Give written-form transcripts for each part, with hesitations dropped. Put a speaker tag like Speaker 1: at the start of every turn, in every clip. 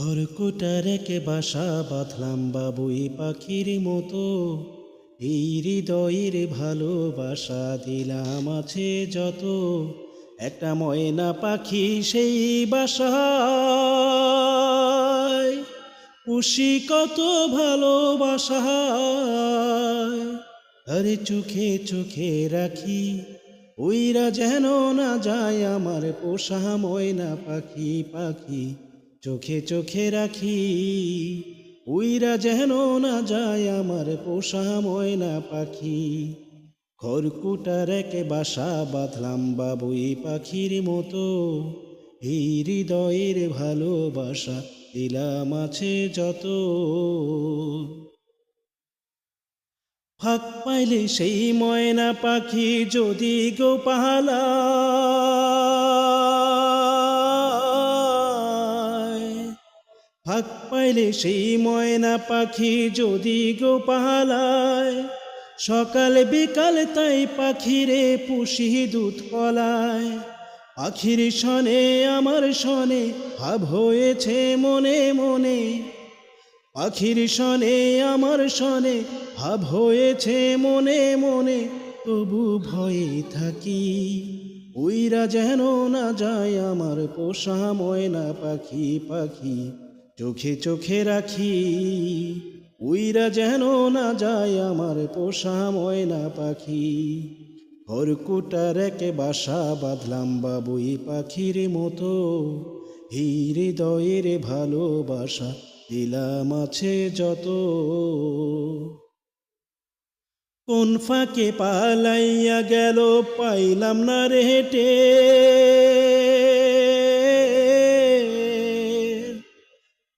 Speaker 1: খড়কুটার একে বাসা বাঁধলাম বাবুই পাখির মতো, এই হৃদয়ের ভালোবাসা দিলাম আছে যত। একটা ময়না পাখি সেই বাসায়, পুষি কত ভালোবাসায়। আরে চোখে চোখে রাখি, উইরা যেন না যায় আমার পোষা ময়না পাখি। পাখি চোখে চোখে রাখি, উইরা যেন না যায় আমার পোষা ময়না পাখি। খড়কুটার একে বাসা বাঁধলাম বাবুই পাখির মতো, এই হৃদয়ের ভালোবাসা দিলাম আছে যত। ফাঁক পাইলে সেই ময়না পাখি যদি গো পালায়, ফাঁক পাইলে সেই ময়না পাখি যদি গো পালায়, সকাল বিকাল তাই পাখিরে পুষি দুধ কলায়। পাখির শনে আমার শনে ভাব হয়েছে মনে মনে, পাখির শনে আমার শনে ভাব হয়েছে মনে মনে। তবু ভয়ে থাকি, উইরা যেন না যায় আমার পোষা ময়না পাখি। পাখি চোখে চোখে রাখি, উইরা যেন না যায় আমার পোষা ময়না পাখি। খড়কুটার একে বাসা বাঁধলাম বাবুই পাখির মতো, এই হৃদয়ের ভালোবাসা দিলাম আছে যত। কোন ফাঁকে পালাইয়া গেল পাইলাম না রে হেঁটে,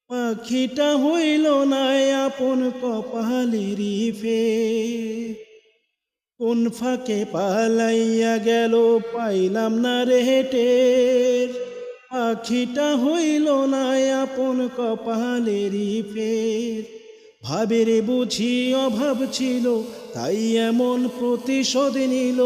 Speaker 1: পাখিটা হইল না আপন কপালেরই ফের। কোন ফাঁকে পালাইয়া গেল পাইলাম না রে হেঁটে, পাখিটা হইল না আপন কপালেরই ফের। ভাবের বুঝি অভাব ছিল তাই এমন প্রতিশোধ নিল,